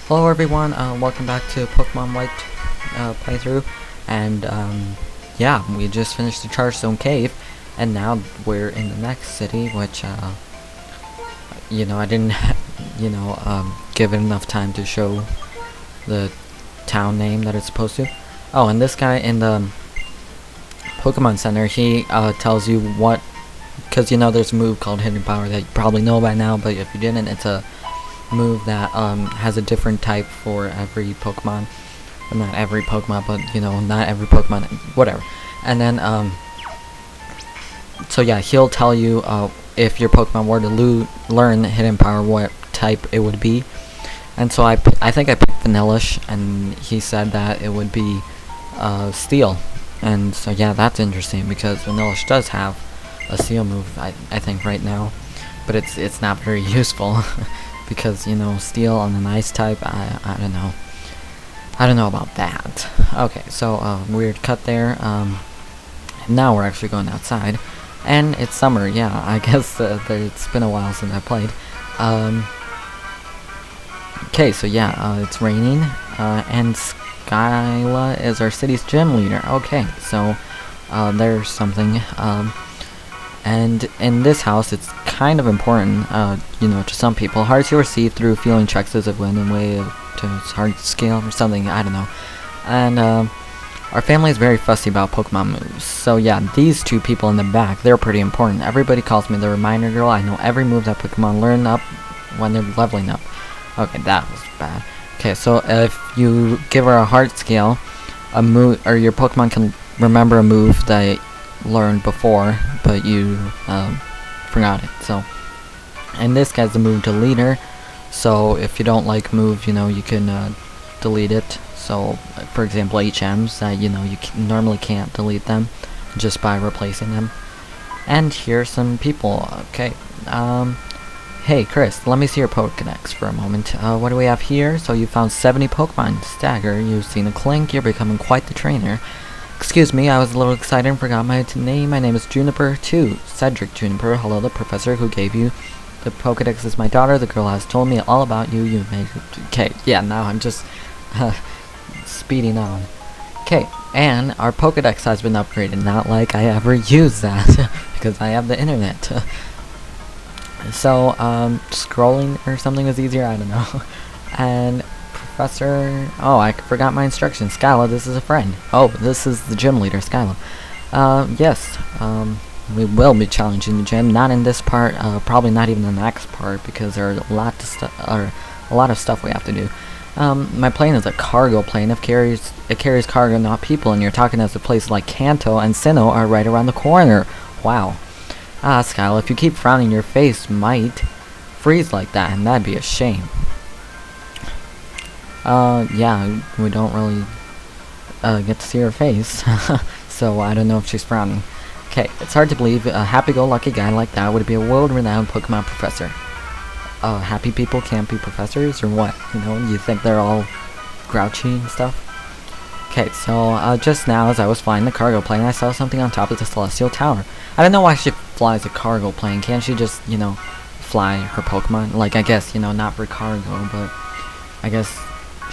Hello everyone, welcome back to Pokemon White playthrough, and yeah, we just finished the Chargestone Cave, and now we're in the next city, which I didn't, give it enough time to show the town name that it's supposed to. Oh, and this guy in the Pokemon Center, he tells you what, because there's a move called Hidden Power that you probably know by now, but if you didn't, it's a move that has a different type for every Pokemon. Well, not every Pokemon, but not every Pokemon, whatever. And then so yeah, he'll tell you if your Pokemon were to learn Hidden Power, what type it would be. And so I think I picked Vanillish, and he said that it would be Steel. And so yeah, that's interesting because Vanillish does have a Steel move, I think right now, but it's not very useful. Because Steel on an Ice type, I don't know. I don't know about that. Okay, so weird cut there. Now we're actually going outside, and it's summer. Yeah, I guess it's been a while since I played. Okay, so yeah, it's raining, and Skyla is our city's gym leader. Okay, so there's something. And in this house, it's kind of important, to some people. Hard to receive through feeling checks as a win and way to hard scale or something, I don't know. And our family is very fussy about Pokemon moves. So yeah, these two people in the back, they're pretty important. Everybody calls me the reminder girl. I know every move that Pokemon learn up when they're leveling up. Okay, that was bad. Okay, so if you give her a heart scale, a move, or your Pokemon can remember a move that learned before, but you forgot it. So, and this guy's the move deleter. So if you don't like move, you can delete it. So, for example, HMs that you normally can't delete them just by replacing them. And here's some people. Okay. Hey Chris, let me see your Pokedex for a moment. What do we have here? So you found 70 Pokemon. Stagger. You've seen a Clink. You're becoming quite the trainer. Excuse me, I was a little excited and forgot my name. My name is Juniper, too. Cedric Juniper. Hello, the professor who gave you the Pokedex is my daughter. The girl has told me all about you. You made... Okay, yeah, now I'm just speeding on. Okay, and our Pokedex has been upgraded. Not like I ever use that, because I have the internet. So, scrolling or something is easier, I don't know. And... Professor... Oh, I forgot my instructions. Skyla, this is a friend. Oh, this is the gym leader, Skyla. Yes, we will be challenging the gym. Not in this part, probably not even the next part, because there are a lot of stuff we have to do. My plane is a cargo plane. It carries cargo, not people, and you're talking as if places like Kanto and Sinnoh are right around the corner. Wow. Skyla, if you keep frowning, your face might freeze like that, and that'd be a shame. Yeah, we don't really, get to see her face, so I don't know if she's frowning. Okay, it's hard to believe a happy-go-lucky guy like that would be a world-renowned Pokemon professor. Happy people can't be professors, or what? You think they're all grouchy and stuff? Okay, so, just now as I was flying the cargo plane, I saw something on top of the Celestial Tower. I don't know why she flies a cargo plane. Can't she just, fly her Pokemon? Like, I guess, not for cargo, but I guess...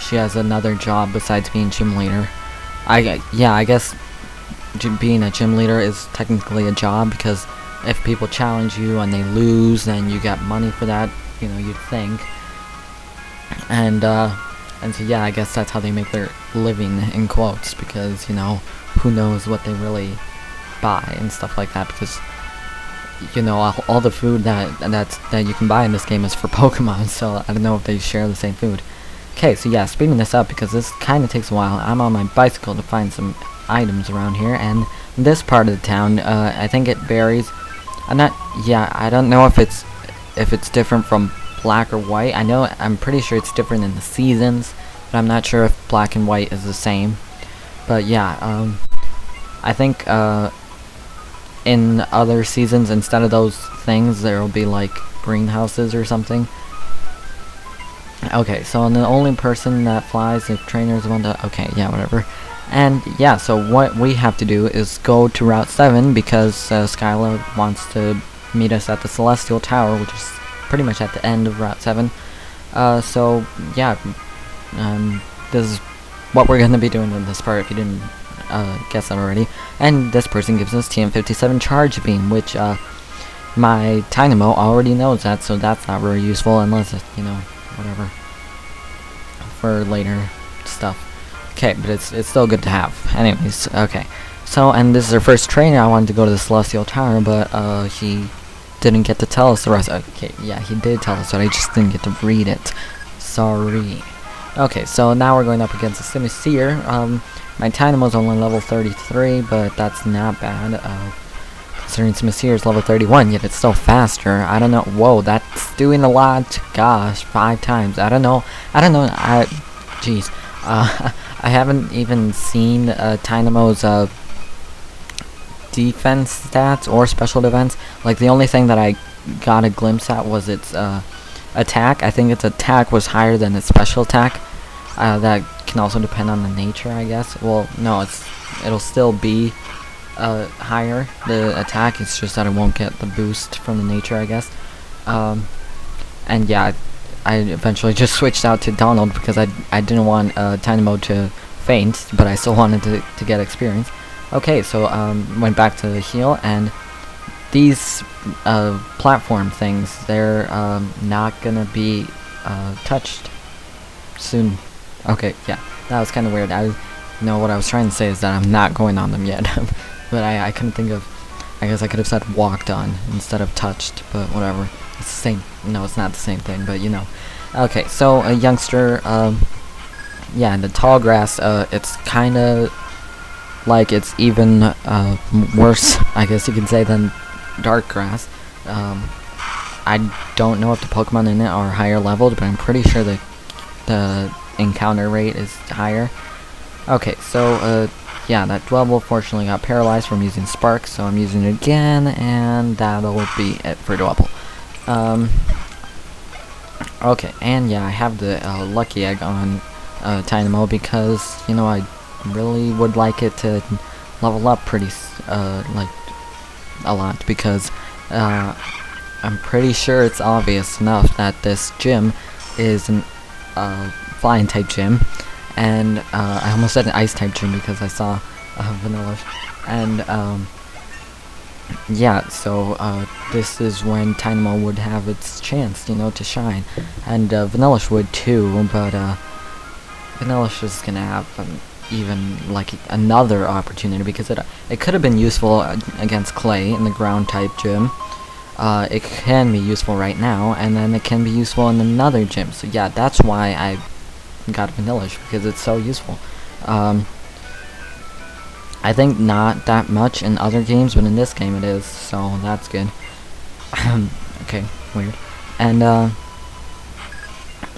she has another job besides being gym leader. I guess being a gym leader is technically a job, because if people challenge you and they lose, then you get money for that, you'd think. And so yeah, I guess that's how they make their living, in quotes, because, who knows what they really buy and stuff like that, because, all the food that you can buy in this game is for Pokemon, so I don't know if they share the same food. Okay, so yeah, speeding this up because this kind of takes a while. I'm on my bicycle to find some items around here, and this part of the town, I think it varies. I don't know if it's different from black or white. I'm pretty sure it's different in the seasons, but I'm not sure if black and white is the same. But yeah, I think in other seasons, instead of those things, there will be like greenhouses or something. Okay, so the only person that flies if trainers want to... Okay, yeah, whatever. And yeah, so what we have to do is go to Route 7 because Skyla wants to meet us at the Celestial Tower, which is pretty much at the end of Route 7. So yeah, This is what we're gonna be doing in this part if you didn't guess that already. And this person gives us TM57 Charge Beam, which my Dynamo already knows that, so that's not very useful unless it's, you know, whatever, for later stuff. Okay, but it's still good to have. Anyways, okay. So, and this is our first trainer. I wanted to go to the Celestial Tower, but he didn't get to tell us the rest. Okay, yeah, he did tell us, but I just didn't get to read it. Sorry. Okay, so now we're going up against a Simisear. My Dynamo's only level 33, but that's not bad. Considering Simisear is level 31, yet it's still faster. I don't know. Whoa, that's doing a lot. Gosh, 5 times. I don't know. Jeez. I haven't even seen Dynamo's defense stats or special defense. Like, the only thing that I got a glimpse at was its attack. I think its attack was higher than its special attack. That can also depend on the nature, I guess. Well, no, it'll still be higher, the attack. It's just that it won't get the boost from the nature, I guess. And yeah, I eventually just switched out to Donald because I didn't want Dynamo to faint, but I still wanted to get experience. Okay, so went back to the heal, and these platform things, they're not gonna be touched soon. Okay, yeah, that was kind of weird. What I was trying to say is that I'm not going on them yet, but I couldn't think of. I guess I could have said walked on instead of touched, but whatever. It's the same. No, it's not the same thing, but you know. Okay, so a youngster. Yeah, the tall grass. It's kind of like it's even worse, I guess you could say, than dark grass. I don't know if the Pokemon in it are higher leveled, but I'm pretty sure the encounter rate is higher. Okay, so yeah, that Dwebble fortunately got paralyzed from using Spark, so I'm using it again, and that'll be it for Dwebble. Okay, and yeah, I have the Lucky Egg on Dynamo because, you know, I really would like it to level up pretty like a lot, because I'm pretty sure it's obvious enough that this gym is an flying type gym, and I almost said an ice type gym because I saw Vanillish, and yeah, so this is when Dynamo would have its chance, you know, to shine, and Vanillish would too, but Vanillish is gonna have even like another opportunity, because it could have been useful against Clay in the ground type gym. It can be useful right now, and then it can be useful in another gym. So yeah, that's why I got Vanillish, because it's so useful. I think not that much in other games, but in this game it is, so that's good. Okay, weird. And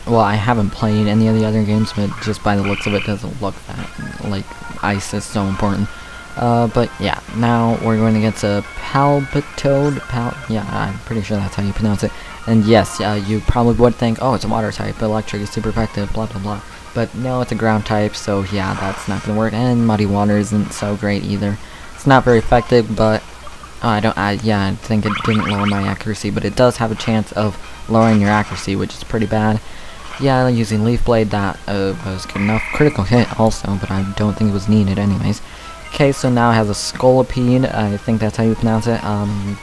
well, I haven't played any of the other games, but just by the looks of it, doesn't look that like ice is so important. But yeah, now we're going against a Palpitoad. Yeah, I'm pretty sure that's how you pronounce it. And yes, you probably would think, oh, it's a water type, but electric is super effective, blah blah blah. But no, it's a ground type, so yeah, that's not gonna work. And Muddy Water isn't so great either. It's not very effective, but yeah, I think it didn't lower my accuracy, but it does have a chance of lowering your accuracy, which is pretty bad. Yeah, using Leaf Blade, that was good enough. Critical hit also, but I don't think it was needed anyways. Okay, so now it has a Scolipede, I think that's how you pronounce it.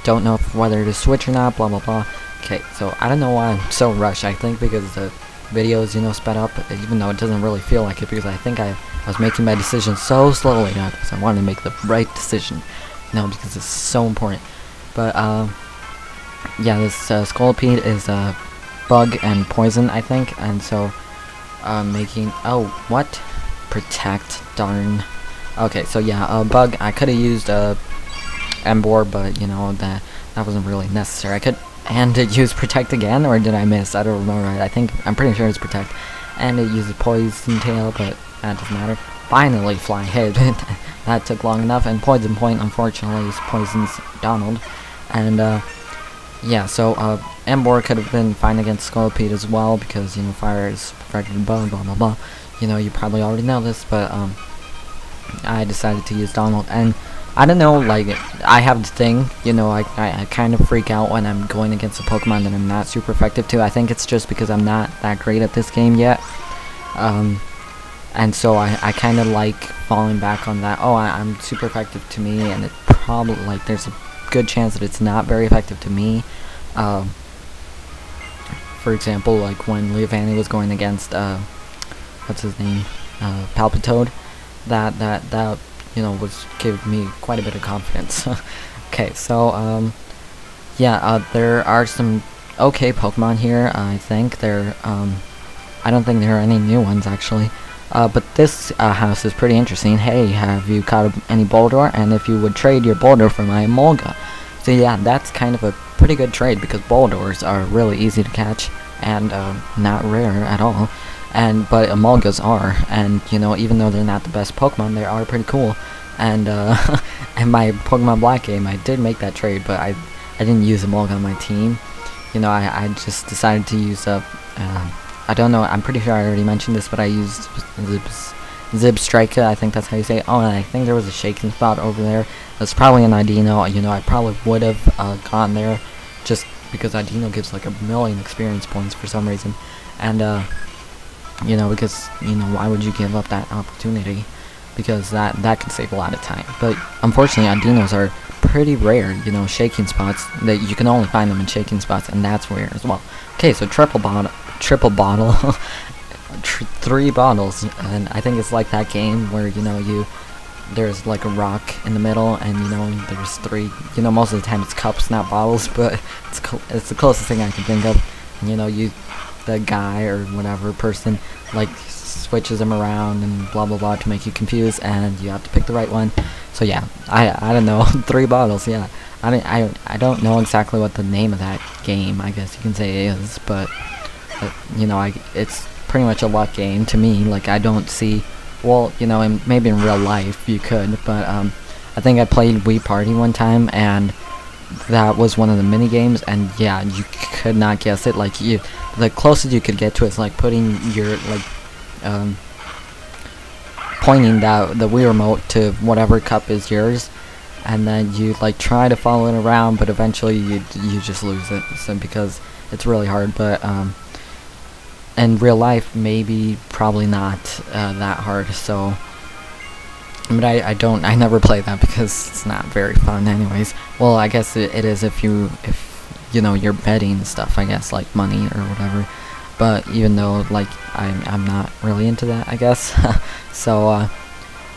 Don't know whether to switch or not, blah blah blah. Okay, so I don't know why I'm so rushed. I think because the video is, you know, sped up, even though it doesn't really feel like it, because I think I was making my decision so slowly now, because I wanted to make the right decision. No, because it's so important. But, yeah, this Scolipede is bug and poison, I think, and so making what? Protect, darn. Okay, so yeah, bug. I could have used Emboar, but you know that wasn't really necessary. I could use Protect again, or did I miss? I don't remember. I'm pretty sure it's Protect, and it uses Poison Tail, but that doesn't matter. Finally, Fly hit. That took long enough, and Poison Point unfortunately poisons Donald, and yeah, so Emboar could have been fine against Scolipede as well, because, you know, fire is perfected bug, blah blah blah. You know, you probably already know this, but I decided to use Donald, and I don't know, like, I have the thing, you know, I kind of freak out when I'm going against a Pokemon that I'm not super effective to. I think it's just because I'm not that great at this game yet, And so I kind of like falling back on that. Oh, I'm super effective to me, and it probably, like, there's a good chance that it's not very effective to me. For example, like when Leovanni was going against what's his name, Palpitoad, that you know was gave me quite a bit of confidence. Okay, so yeah, there are some okay Pokemon here. I think I don't think there are any new ones actually. But this house is pretty interesting. Hey, have you caught any Boldor? And if you would trade your Boldor for my Emolga. So yeah, that's kind of a pretty good trade because Boldors are really easy to catch and not rare at all. But Emolgas are, and you know, even though they're not the best Pokemon, they are pretty cool. And in my Pokemon Black game, I did make that trade, but I didn't use Emolga on my team. You know, I just decided to use up. I don't know, I'm pretty sure I already mentioned this, but I used Zebstrika, I think that's how you say it. Oh, and I think there was a shaking spot over there. That's probably an Idino. You know, I probably would have gone there just because Idino gives like 1,000,000 experience points for some reason. And, you know, because, you know, why would you give up that opportunity? Because that could save a lot of time. But unfortunately, Idinos are pretty rare, you know, shaking spots. That you can only find them in shaking spots, and that's rare as well. Okay, so triple bottle, 3 bottles, and I think it's like that game where, you know, there's like a rock in the middle, and you know, there's 3. You know, most of the time it's cups, not bottles, but it's the closest thing I can think of. And, you know, the guy or whatever person like switches them around and blah blah blah to make you confused, and you have to pick the right one. So yeah, I don't know, 3 bottles. Yeah, I don't know exactly what the name of that game, I guess you can say, is, but you know, it's pretty much a luck game to me. Like, I don't see, well, you know, maybe in real life you could, but I think I played Wii Party one time, and that was one of the mini games, and yeah, you could not guess it. Like, the closest you could get to is like putting your pointing the Wii remote to whatever cup is yours, and then you like try to follow it around, but eventually you just lose it. So because it's really hard, but in real life, probably not that hard. So, but I never play that because it's not very fun, anyways. Well, I guess it is if you know, you're betting and stuff, I guess, like money or whatever. But even though, like, I'm not really into that, I guess. So,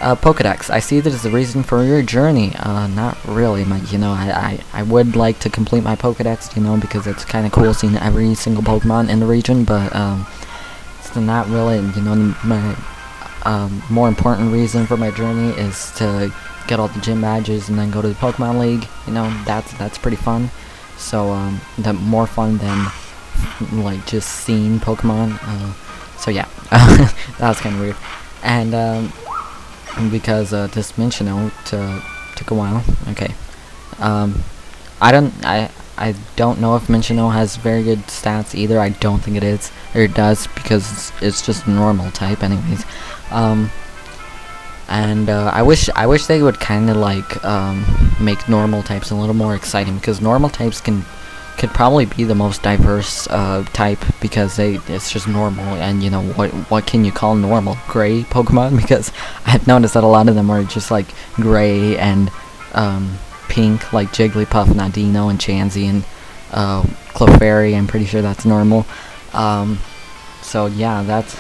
Pokedex, I see that as the reason for your journey. Not really, you know, I would like to complete my Pokedex, you know, because it's kind of cool seeing every single Pokemon in the region, but it's not really, you know, my more important reason for my journey is to get all the gym badges and then go to the Pokemon League. You know, that's pretty fun. So, that more fun than like just seeing Pokemon. So yeah, that was kind of weird. And because this Minchino took a while. Okay. I don't know if Minchino has very good stats either. I don't think it is, or it does, because it's just a normal type anyways. And I wish they would kind of like make normal types a little more exciting, because normal types could probably be the most diverse type, because it's just normal, and you know, what can you call normal? Gray Pokemon? Because I've noticed that a lot of them are just like gray and pink, like Jigglypuff, Nadino, and Chansey, and Clefairy. I'm pretty sure that's normal. So yeah, that's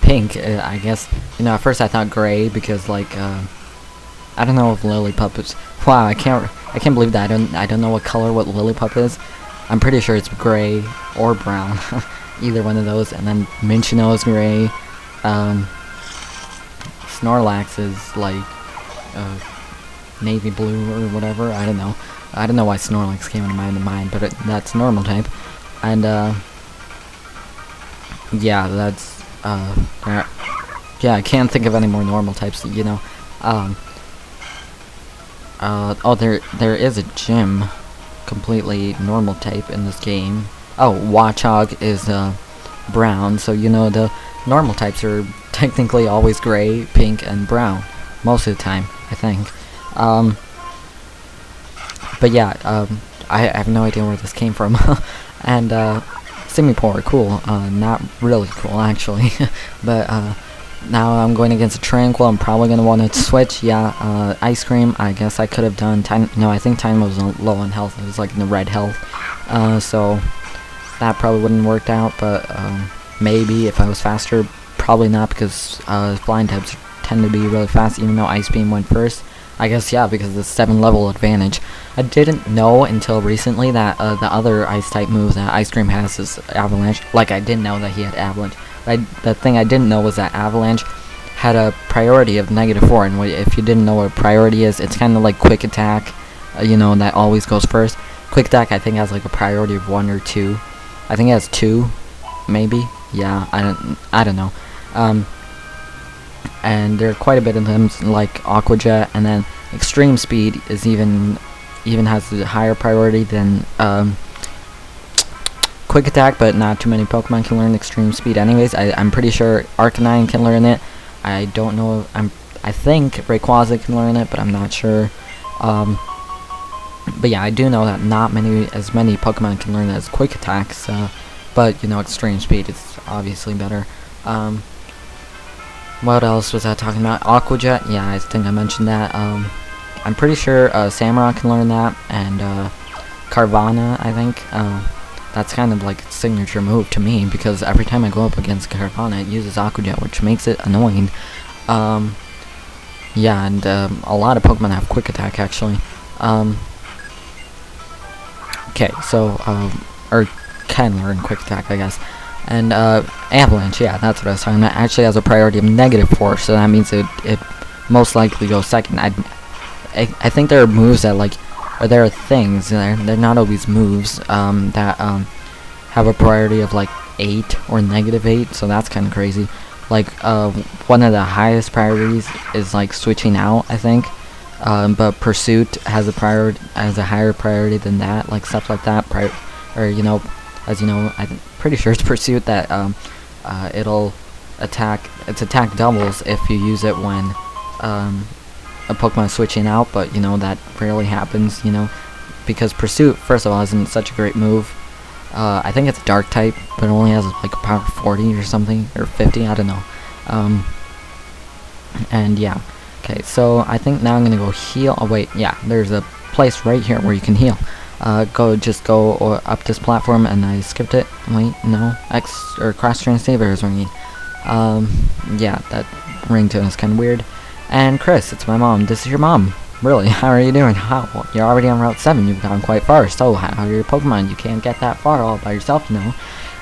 pink. I guess, you know, at first I thought gray because like I don't know if Lillipup is. Wow, I can't believe that I don't know what Lillipup is. I'm pretty sure it's gray or brown, either one of those. And then Minchino is gray. Snorlax is like navy blue or whatever. I don't know. I don't know why Snorlax came into my mind, but that's normal type. And yeah, that's yeah, I can't think of any more normal types. You know. Oh, there is a gym. Completely normal type in this game. Oh, Watchog is brown, so you know the normal types are technically always gray, pink, and brown most of the time, I think. But yeah, I have no idea where this came from. And Simi-Poor, cool. Not really cool, actually. But, now I'm going against a Tranquil. I'm probably going to want to switch. Yeah, Ice Cream, I guess I could have done. No, I think Time was low on health. It was like in the red health. So that probably wouldn't have worked out. But maybe if I was faster, probably not, because flying types tend to be really fast, even though Ice Beam went first. I guess, yeah, because of the 7-level advantage. I didn't know until recently that the other Ice-type move that Ice Cream has is Avalanche. Like, I didn't know that he had Avalanche. The thing I didn't know was that Avalanche had a priority of -4, and if you didn't know what priority is, it's kind of like Quick Attack, you know, that always goes first. Quick Attack, I think, has like a priority of 1 or 2. I think it has 2, maybe. Yeah, I don't know. And there are quite a bit of them, like Aqua Jet, and then Extreme Speed is even has a higher priority than Quick Attack, but not too many Pokemon can learn Extreme Speed anyways. I'm pretty sure Arcanine can learn it. I don't know, I think Rayquaza can learn it, but I'm not sure. But yeah, I do know that not as many Pokemon can learn it as Quick Attacks, but you know, Extreme Speed is obviously better. What else was I talking about? Aqua Jet, yeah, I think I mentioned that. I'm pretty sure Samurott can learn that, and Carvanha, I think. That's kind of like its signature move to me, because every time I go up against Carvanha, it uses Aqua Jet, which makes it annoying. Yeah, and a lot of Pokemon have Quick Attack, actually. Okay, so, or can learn Quick Attack, I guess. And Avalanche, yeah, that's what I was talking about, actually has a priority of -4, so that means it most likely goes second. I think there are moves that, like, or there are things, they're not always moves, that have a priority of like 8 or -8, so that's kind of crazy. Like, one of the highest priorities is like switching out, I think, but Pursuit has a higher priority than that, like stuff like that, or you know, as you know, I'm pretty sure it's Pursuit that it'll attack doubles if you use it when a Pokemon switching out, but you know, that rarely happens, you know, because Pursuit, first of all, isn't such a great move. I think it's a Dark type, but it only has like a power 40 or something, or 50, I don't know. And yeah, okay, so I think now I'm gonna go heal. Oh wait, yeah, there's a place right here where you can heal. Just go up this platform, and I skipped it. Wait, no, X or Cross Train Saber is ringing. Yeah, that ringtone is kind of weird. And Chris, it's my mom. This is your mom. Really? How are you doing? How? You're already on Route 7. You've gone quite far. So, how are your Pokemon? You can't get that far all by yourself, you know.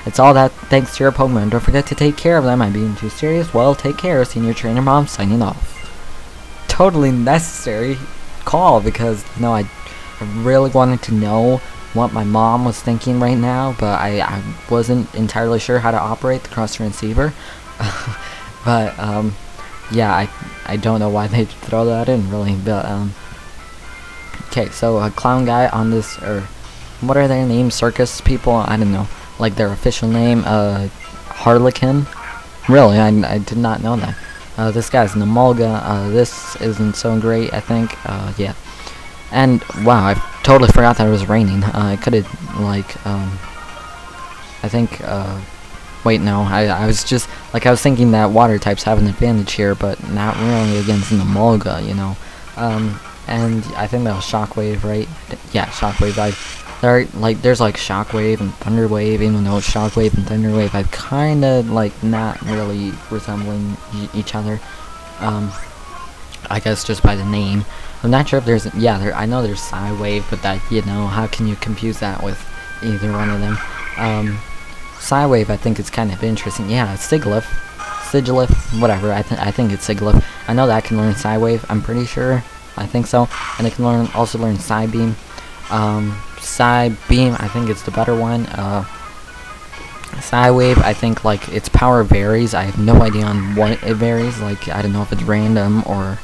It's all that thanks to your Pokemon. Don't forget to take care of them. I'm being too serious. Well, take care. Senior Trainer Mom signing off. Totally necessary call, because, you know, I really wanted to know what my mom was thinking right now, but I wasn't entirely sure how to operate the Cross Receiver. But, yeah, I don't know why they throw that in, really, but, okay, so a clown guy on this, or, what are their names, circus people, I don't know, like their official name, Harlequin, really, I did not know that. This guy's an Emolga. This isn't so great, I think, yeah, and, wow, I totally forgot that it was raining. I could have, like, I think, wait, no, I was just, like, I was thinking that water types have an advantage here, but not really against an Emolga, you know. And I think that was Shockwave, right? Yeah, Shockwave. There's, like, Shockwave and Thunder Wave, even though it's Shockwave and Thunder Wave, I kinda, like, not really resembling each other. I guess just by the name. I'm not sure if there's, yeah, I know there's Psywave, but that, you know, how can you confuse that with either one of them? Psywave, I think, is kind of interesting. Yeah, Sigilyph, whatever. I think it's Sigilyph. I know that can learn Psywave. I'm pretty sure. I think so. And it can also learn Psybeam. Psybeam, I think it's the better one. Psywave, I think, like, its power varies. I have no idea on what it varies. Like, I don't know if it's random or,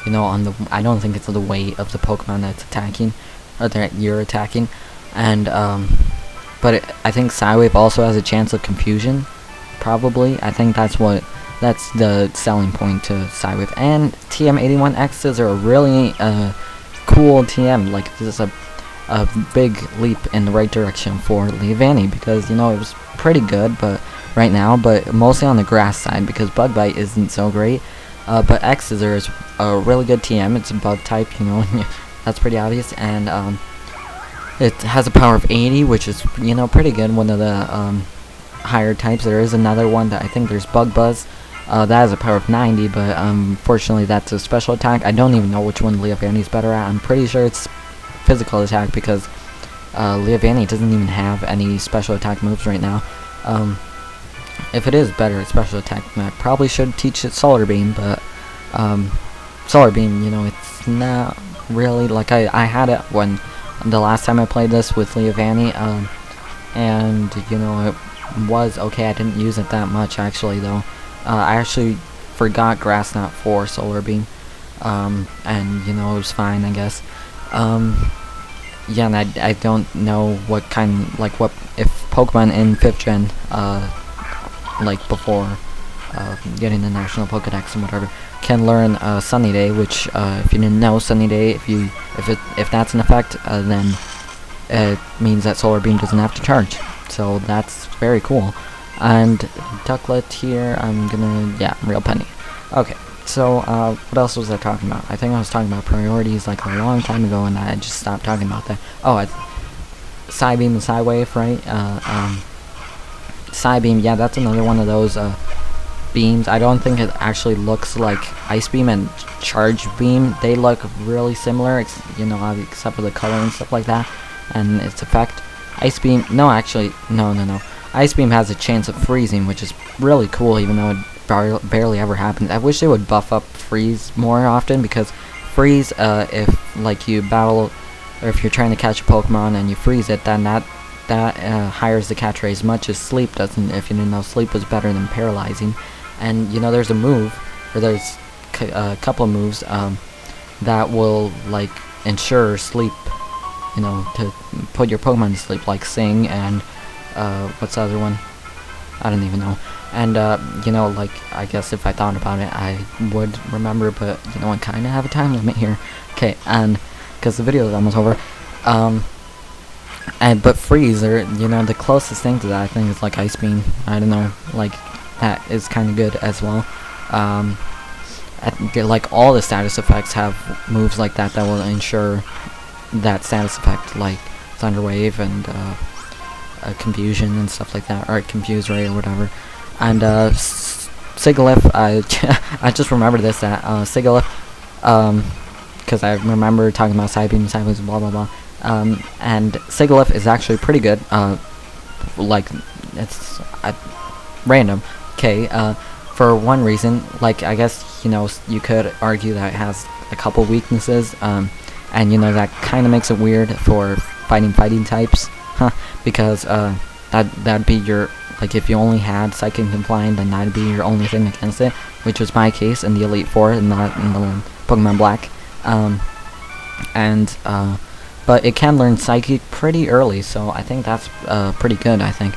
you know, on the. I don't think it's the weight of the Pokemon that's attacking, or that you're attacking, and but I think Psywave also has a chance of confusion, probably. I think that's the selling point to Psywave. And TM81X's are a really cool TM. Like, this is a big leap in the right direction for Leavanny, because, you know, it was pretty good, but right now, but mostly on the grass side, because Bug Bite isn't so great. But X-Scissor is a really good TM. It's a bug type, you know, that's pretty obvious, and it has a power of 80, which is, you know, pretty good. One of the higher types. There is another one that I think there's Bug Buzz. That has a power of 90, but unfortunately that's a special attack. I don't even know which one Leavanny's better at. I'm pretty sure it's physical attack, because Leavanny doesn't even have any special attack moves right now. If it is better at special attack, then I probably should teach it Solar Beam, but Solar Beam, you know, it's not really, like, I had it when the last time I played this with Leavanny, and, you know, it was okay. I didn't use it that much, actually, though. I actually forgot Grass Knot for Solar Beam, and, you know, it was fine, I guess. Yeah, and I don't know what kind, like, what, if Pokemon in 5th Gen, like, before getting the National Pokedex and whatever, can learn Sunny Day, which, if you didn't know, Sunny Day, if that's an effect, then it means that Solar Beam doesn't have to charge. So that's very cool. And Ducklet here, I'm gonna, yeah, Real Penny. Okay, so what else was I talking about? I think I was talking about priorities like a long time ago, and I just stopped talking about that. Oh, Psybeam and Psywave, right? Psybeam, yeah, that's another one of those beams. I don't think it actually looks like Ice Beam and Charge Beam. They look really similar, you know, except for the color and stuff like that, and its effect. Ice Beam, no, actually, no. Ice Beam has a chance of freezing, which is really cool, even though it barely ever happens. I wish they would buff up Freeze more often, because Freeze, if, like, you battle, or if you're trying to catch a Pokemon and you freeze it, then that hires the catch rate as much as Sleep doesn't. If you didn't know, Sleep was better than Paralyzing. And, you know, there's a move, or there's a couple of moves that will, like, ensure Sleep, you know, to put your Pokemon to sleep, like Sing and what's the other one? I don't even know. And you know, like, I guess if I thought about it, I would remember, but, you know, I kind of have a time limit here. Okay, and because the video is almost over, but Freeze, or, you know, the closest thing to that I think is like Ice Beam. I don't know, like, that is kind of good as well. Like, all the status effects have moves like that that will ensure that status effect, like Thunder Wave and Confusion and stuff like that, or Confuse Ray or whatever. And Sigilyph, I just remembered this, that Sigilyph, because I remember talking about Psybeam, Psybeam, blah blah blah. And Sigilyph is actually pretty good. Like, it's random. Okay, for one reason, like, I guess, you know, you could argue that it has a couple weaknesses, and, you know, that kind of makes it weird for fighting types, because that'd be your, like, if you only had Psychic and Flying, then that'd be your only thing against it, which was my case in the Elite Four and not in the Pokemon Black. But it can learn Psychic pretty early, so I think that's pretty good, I think.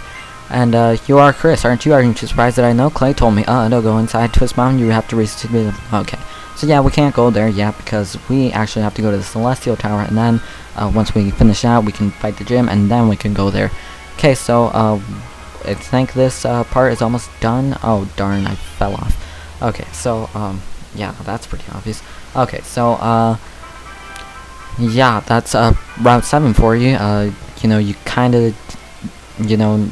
And you are Chris, aren't you? Aren't you surprised that I know? Clay told me, don't go inside Twist Mountain, you have to race to the... Okay. So yeah, we can't go there yet, because we actually have to go to the Celestial Tower, and then once we finish out, we can fight the gym, and then we can go there. Okay, so I think this part is almost done. Oh darn, I fell off. Okay, so yeah, that's pretty obvious. Okay, so yeah, that's Route 7 for you. You know, you kind of, you know,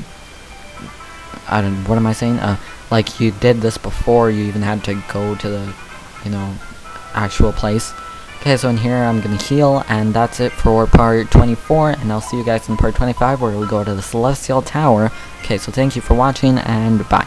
I don't, what am I saying? Like, you did this before you even had to go to the, you know, actual place. Okay, so in here I'm gonna heal, and that's it for part 24, and I'll see you guys in part 25 where we go to the Celestial Tower. Okay, so thank you for watching, and bye.